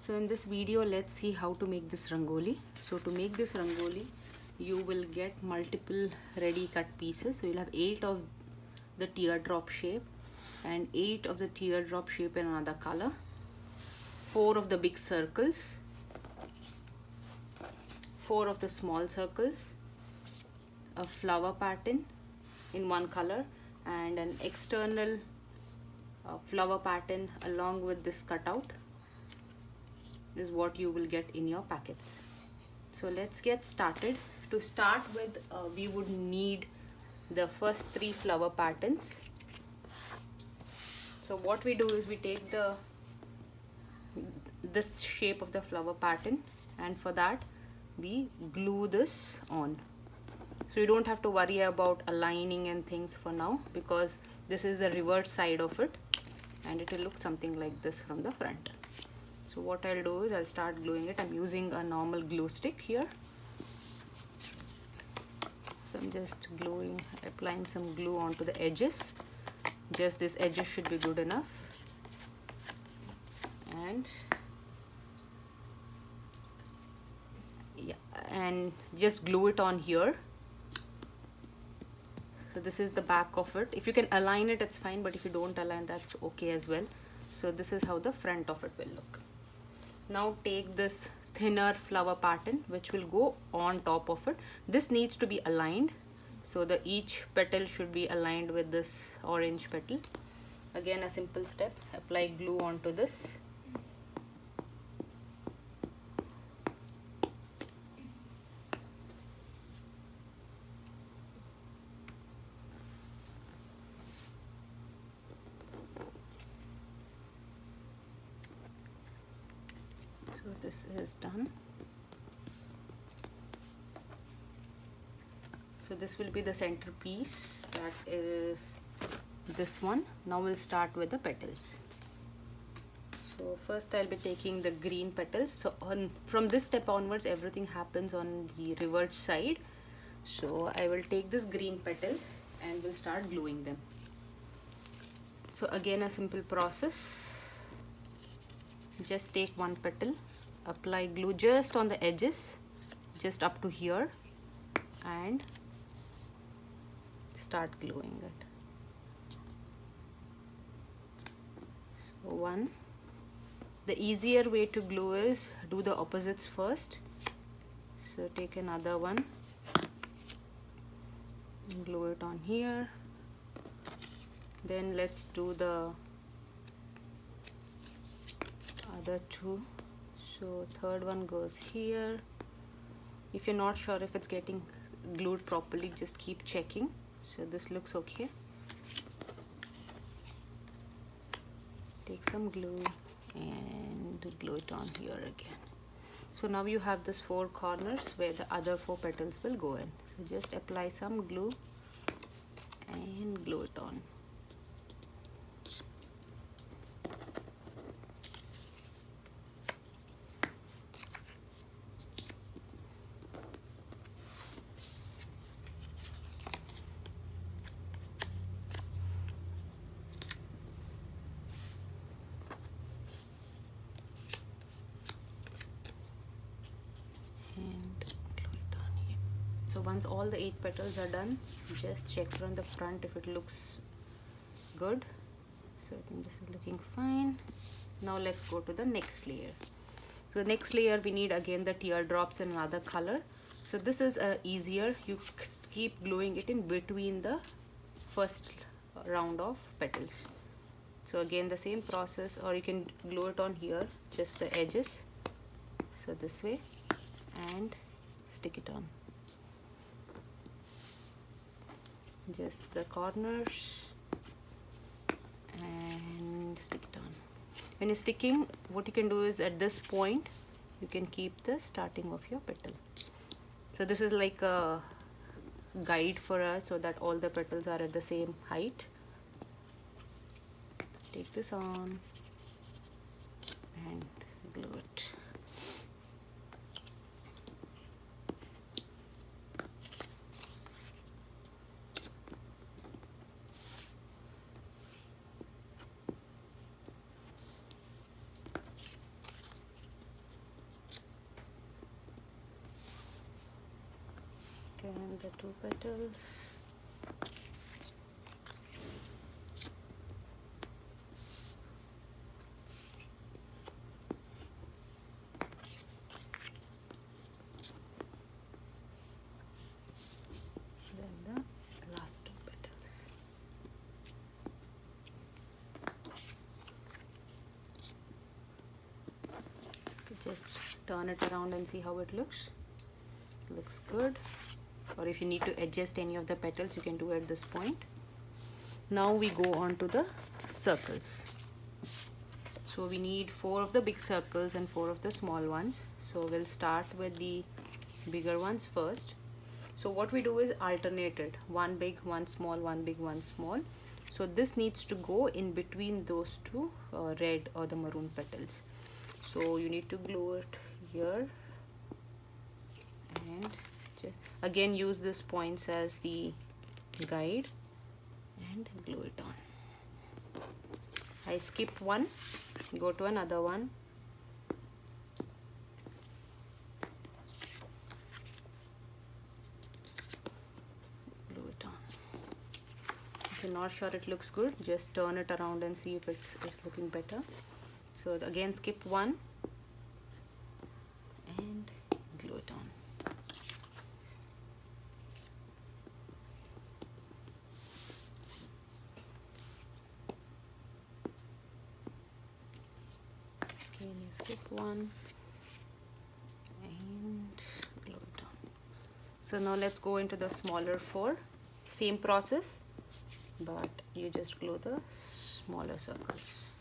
So in this video, let's see how to make this rangoli. So to make this rangoli, you will get multiple ready cut pieces. So you'll have 8 of the teardrop shape and 8 of the teardrop shape in another color, 4 of the big circles, 4 of the small circles, a flower pattern in one color, and an external flower pattern along with this cutout is what you will get in your packets. So let's get started. To start with, we would need the first 3 flower patterns. So what we do is we take this shape of the flower pattern, and for that we glue this on. So you don't have to worry about aligning and things for now, because this is the reverse side of it and it will look something like this from the front. So what I'll do is I'll start gluing it. I'm using a normal glue stick here. So I'm just applying some glue onto the edges. Just these edges should be good enough. And yeah, and just glue it on here. So this is the back of it. If you can align it, it's fine, but if you don't align, that's okay as well. So this is how the front of it will look. Now take this thinner flower pattern which will go on top of it. This needs to be aligned, so each petal should be aligned with this orange petal. Again, a simple step: apply glue onto this. So this is done. So this will be the centerpiece, that is this one. Now we'll start with the petals. So first I'll be taking the green petals. So from this step onwards, everything happens on the reverse side. So I will take this green petals and we'll start gluing them. So again, a simple process. Just take one petal, apply glue just on the edges, just up to here, and start gluing it. So one. The easier way to glue is do the opposites first. So take another one, glue it on here. Then let's do the other 2. So third one goes here. If you're not sure if it's getting glued properly, just keep checking. So this looks okay. Take some glue and glue it on here again. So now you have this 4 corners where the other 4 petals will go in. So just apply some glue and glue it on. So once all the 8 petals are done, just check from the front if it looks good. So I think this is looking fine. Now let's go to the next layer. So the next layer, we need again the teardrops in another color. So this is easier. You keep gluing it in between the first round of petals. So again, the same process, or you can glue it on here, just the edges. So this way, and stick it on. Just the corners and stick it on. When you're sticking, what you can do is at this point you can keep the starting of your petal. So this is like a guide for us so that all the petals are at the same height. Take this on and glue it. the two petals. Then the last two petals. Just turn it around and see how it looks. Looks good. Or if you need to adjust any of the petals, you can do at this point. Now we go on to the circles. So we need 4 of the big circles and 4 of the small ones. So we'll start with the bigger ones first. So what we do is alternated, one big, one small, one big, one small. So this needs to go in between those two red or the maroon petals. So you need to glue it here and just again use these points as the guide and glue it on. I skip one, go to another one. Glue it on. If you're not sure it looks good, just turn it around and see if it's looking better. So again skip one and glue it on. Again you skip one and glue it on. So now let's go into the smaller 4. Same process, but you just glue the smaller circles.